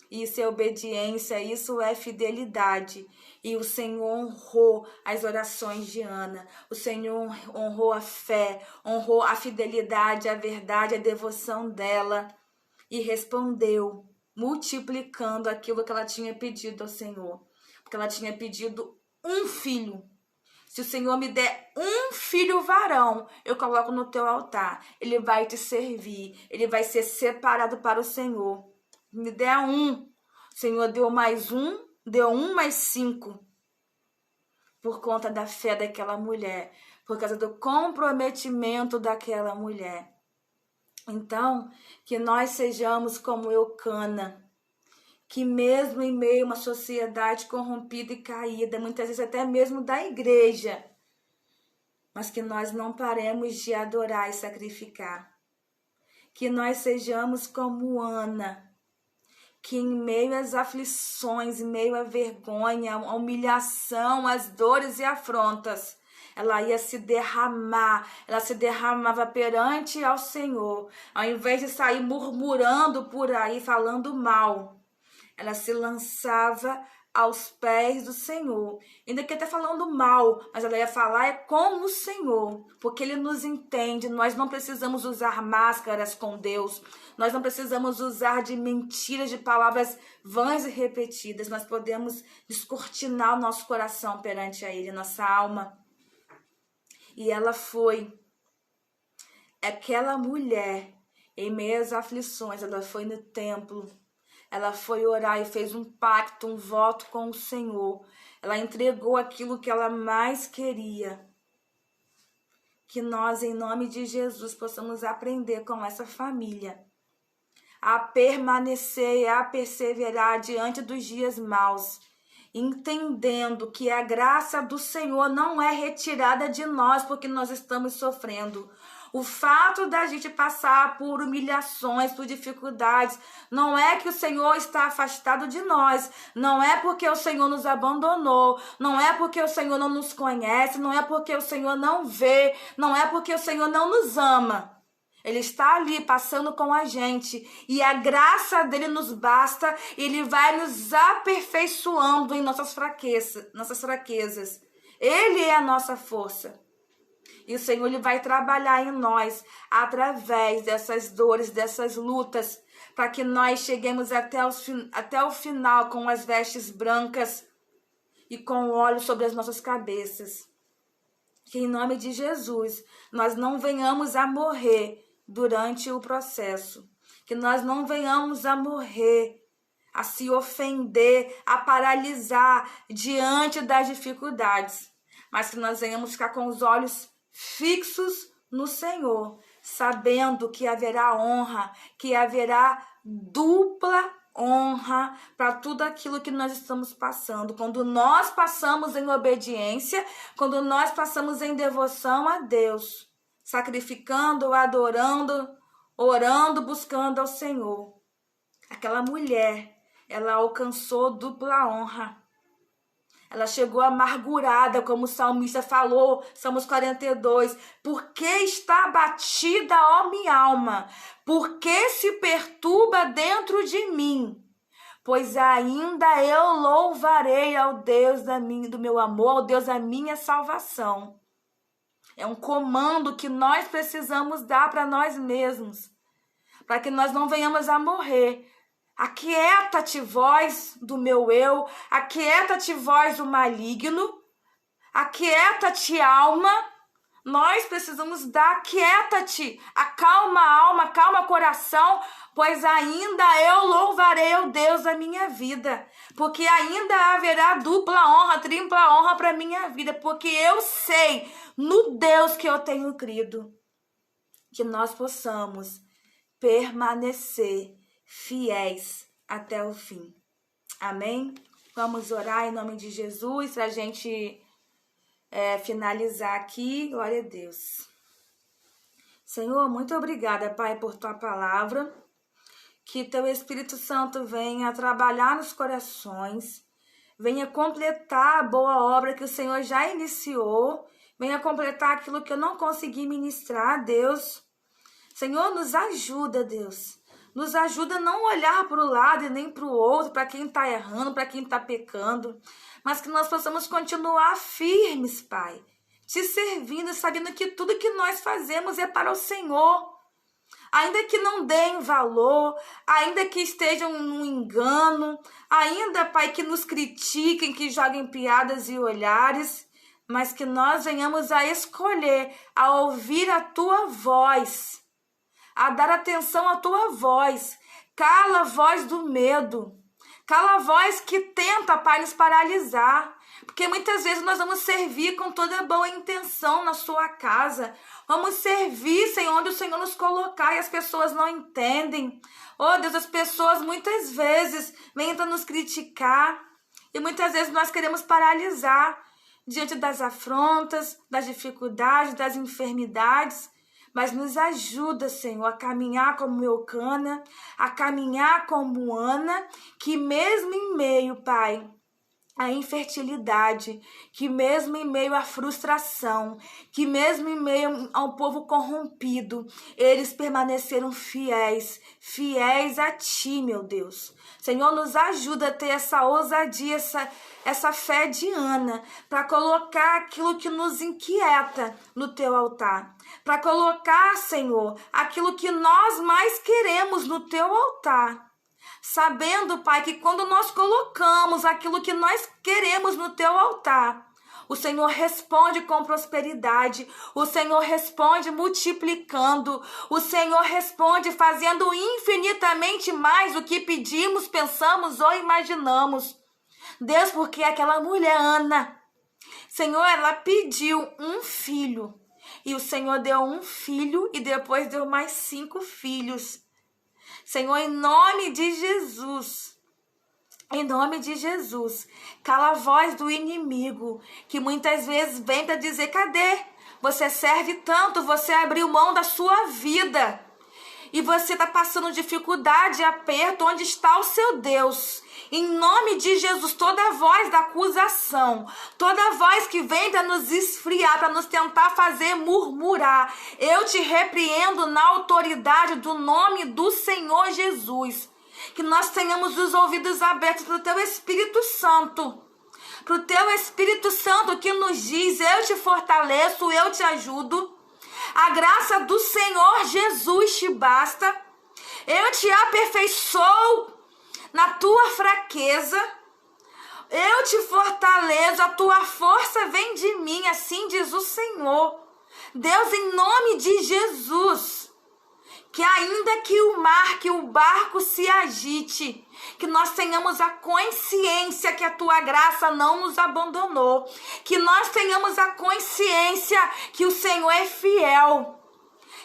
Isso é obediência, isso é fidelidade. E o Senhor honrou as orações de Ana. O Senhor honrou a fé, honrou a fidelidade, a verdade, a devoção dela. E respondeu, multiplicando aquilo que ela tinha pedido ao Senhor. Porque ela tinha pedido um filho. Se o Senhor me der um filho varão, eu coloco no teu altar. Ele vai te servir. Ele vai ser separado para o Senhor. Me der um. O Senhor deu mais um, deu 1 mais 5. Por conta da fé daquela mulher. Por causa do comprometimento daquela mulher. Então, que nós sejamos como Eucana. Que mesmo em meio a uma sociedade corrompida e caída, muitas vezes até mesmo da igreja, mas que nós não paremos de adorar e sacrificar. Que nós sejamos como Ana, que em meio às aflições, em meio à vergonha, à humilhação, às dores e afrontas, ela ia se derramar, ela se derramava perante ao Senhor, ao invés de sair murmurando por aí, falando mal. Ela se lançava aos pés do Senhor. Ainda que até falando mal, mas ela ia falar com o Senhor, porque Ele nos entende. Nós não precisamos usar máscaras com Deus. Nós não precisamos usar de mentiras, de palavras vãs e repetidas. Nós podemos descortinar o nosso coração perante a Ele, nossa alma. E ela foi aquela mulher, em meio às aflições, ela foi no templo. Ela foi orar e fez um pacto, um voto com o Senhor. Ela entregou aquilo que ela mais queria. Que nós, em nome de Jesus, possamos aprender com essa família a permanecer e a perseverar diante dos dias maus, entendendo que a graça do Senhor não é retirada de nós porque nós estamos sofrendo. O fato da gente passar por humilhações, por dificuldades, não é que o Senhor está afastado de nós, não é porque o Senhor nos abandonou, não é porque o Senhor não nos conhece, não é porque o Senhor não vê, não é porque o Senhor não nos ama. Ele está ali passando com a gente e a graça dele nos basta, ele vai nos aperfeiçoando em nossas fraquezas. Ele é a nossa força. E o Senhor, ele vai trabalhar em nós através dessas dores, dessas lutas, para que nós cheguemos até o final com as vestes brancas e com óleo sobre as nossas cabeças. Que em nome de Jesus, nós não venhamos a morrer durante o processo. Que nós não venhamos a morrer, a se ofender, a paralisar diante das dificuldades. Mas que nós venhamos ficar com os olhos fixos no Senhor, sabendo que haverá honra, que haverá dupla honra para tudo aquilo que nós estamos passando. Quando nós passamos em obediência, quando nós passamos em devoção a Deus, sacrificando, adorando, orando, buscando ao Senhor. Aquela mulher, ela alcançou dupla honra. Ela chegou amargurada, como o salmista falou, Salmos 42. Por que está abatida, ó minha alma? Por que se perturba dentro de mim? Pois ainda eu louvarei ao Deus do meu amor, ao Deus da minha salvação. É um comando que nós precisamos dar para nós mesmos, para que nós não venhamos a morrer. Aquieta-te, voz do meu eu, aquieta-te, voz do maligno, aquieta-te, alma, Nós precisamos dar, quieta-te, acalma a alma, acalma o coração, pois ainda eu louvarei o Deus da minha vida, porque ainda haverá dupla honra, tripla honra para a minha vida, porque eu sei no Deus que eu tenho crido, que nós possamos permanecer fiéis até o fim. Amém? Vamos orar em nome de Jesus para a gente finalizar aqui. Glória a Deus. Senhor, muito obrigada, Pai, por tua palavra. Que teu Espírito Santo venha trabalhar nos corações, venha completar a boa obra que o Senhor já iniciou, venha completar aquilo que eu não consegui ministrar, Deus. Senhor, nos ajuda, Deus. Nos ajuda a não olhar para o lado e nem para o outro, para quem está errando, para quem está pecando, mas que nós possamos continuar firmes, Pai, te servindo, sabendo que tudo que nós fazemos é para o Senhor. Ainda que não deem valor, ainda que estejam no engano, ainda, Pai, que nos critiquem, que joguem piadas e olhares, mas que nós venhamos a escolher, a ouvir a Tua voz, a dar atenção à Tua voz. Cala a voz do medo, cala a voz que tenta, Pai, nos paralisar, porque muitas vezes nós vamos servir com toda boa intenção na Sua casa, vamos servir, Senhor, onde o Senhor nos colocar e as pessoas não entendem. Oh, Deus, as pessoas muitas vezes vêm para nos criticar e muitas vezes nós queremos paralisar diante das afrontas, das dificuldades, das enfermidades. Mas nos ajuda, Senhor, a caminhar como Eucana, a caminhar como Ana, que mesmo em meio, Pai, à infertilidade, que mesmo em meio à frustração, que mesmo em meio ao povo corrompido, eles permaneceram fiéis, fiéis a Ti, meu Deus. Senhor, nos ajuda a ter essa ousadia, essa fé de Ana, para colocar aquilo que nos inquieta no Teu altar, para colocar, Senhor, aquilo que nós mais queremos no Teu altar, sabendo, Pai, que quando nós colocamos aquilo que nós queremos no Teu altar, o Senhor responde com prosperidade, o Senhor responde multiplicando, o Senhor responde fazendo infinitamente mais do que pedimos, pensamos ou imaginamos. Deus, porque aquela mulher, Ana, Senhor, ela pediu um filho, e o Senhor deu um filho e depois deu mais 5 filhos. Senhor, em nome de Jesus, cala a voz do inimigo, que muitas vezes vem para dizer, cadê? Você serve tanto, você abriu mão da sua vida, e você está passando dificuldade, aperto, onde está o seu Deus? Em nome de Jesus, toda voz da acusação, toda voz que vem para nos esfriar, para nos tentar fazer murmurar, eu te repreendo na autoridade do nome do Senhor Jesus. Que nós tenhamos os ouvidos abertos para o Teu Espírito Santo. Para o Teu Espírito Santo que nos diz, eu te fortaleço, eu te ajudo. A graça do Senhor Jesus te basta. Eu te aperfeiçoo na tua fraqueza, eu te fortaleço, a tua força vem de mim, assim diz o Senhor. Deus, em nome de Jesus, que ainda que o mar, que o barco se agite, que nós tenhamos a consciência que a tua graça não nos abandonou, que nós tenhamos a consciência que o Senhor é fiel.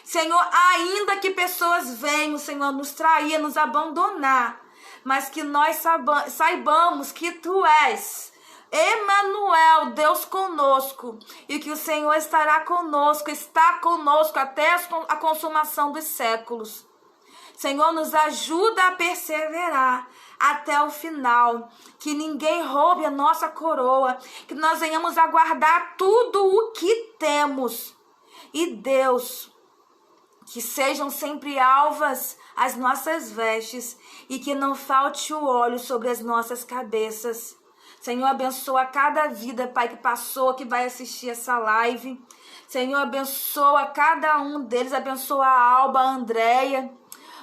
Senhor, ainda que pessoas venham, Senhor, nos trair, nos abandonar, mas que nós saibamos que Tu és Emanuel, Deus conosco, e que o Senhor estará conosco, está conosco até a consumação dos séculos. Senhor, nos ajuda a perseverar até o final, que ninguém roube a nossa coroa, que nós venhamos a guardar tudo o que temos. E Deus, que sejam sempre alvas as nossas vestes e que não falte o óleo sobre as nossas cabeças. Senhor, abençoa cada vida, Pai, que passou, que vai assistir essa live. Senhor, abençoa cada um deles, abençoa a Alba, a Andréia.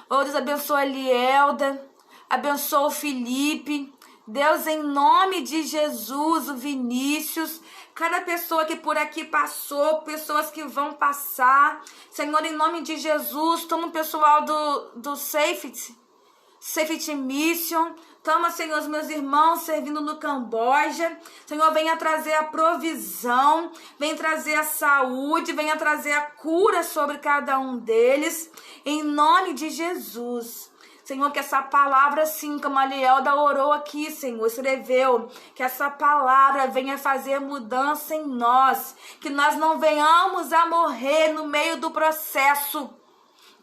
Oh, Deus, abençoa a Lielda, abençoa o Felipe. Deus, em nome de Jesus, o Vinícius, cada pessoa que por aqui passou, pessoas que vão passar, Senhor, em nome de Jesus, toma o pessoal do Safety Mission, toma, Senhor, os meus irmãos servindo no Camboja, Senhor, venha trazer a provisão, venha trazer a saúde, venha trazer a cura sobre cada um deles, em nome de Jesus. Senhor, que essa palavra, assim como a Lielda orou aqui, Senhor, escreveu, que essa palavra venha fazer mudança em nós, que nós não venhamos a morrer no meio do processo,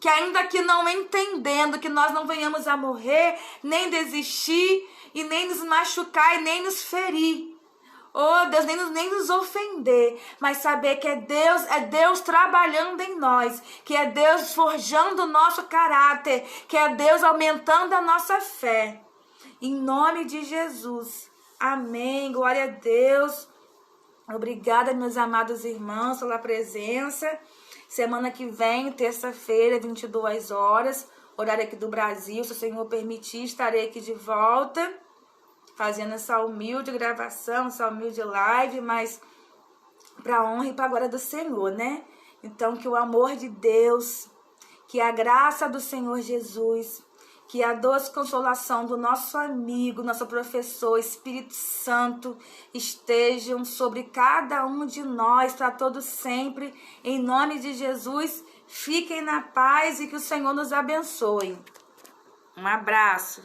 que ainda que não entendendo, que nós não venhamos a morrer, nem desistir, e nem nos machucar, e nem nos ferir. Oh, Deus, nem nos ofender, mas saber que é Deus trabalhando em nós, que é Deus forjando o nosso caráter, que é Deus aumentando a nossa fé. Em nome de Jesus. Amém. Glória a Deus. Obrigada, meus amados irmãos, pela presença. Semana que vem, terça-feira, 22 horas, horário aqui do Brasil, se o Senhor permitir, estarei aqui de volta, fazendo essa humilde gravação, essa humilde live, mas para a honra e para a glória do Senhor, né? Então, que o amor de Deus, que a graça do Senhor Jesus, que a doce consolação do nosso amigo, nosso professor, Espírito Santo, estejam sobre cada um de nós, para todos sempre, em nome de Jesus. Fiquem na paz e que o Senhor nos abençoe. Um abraço.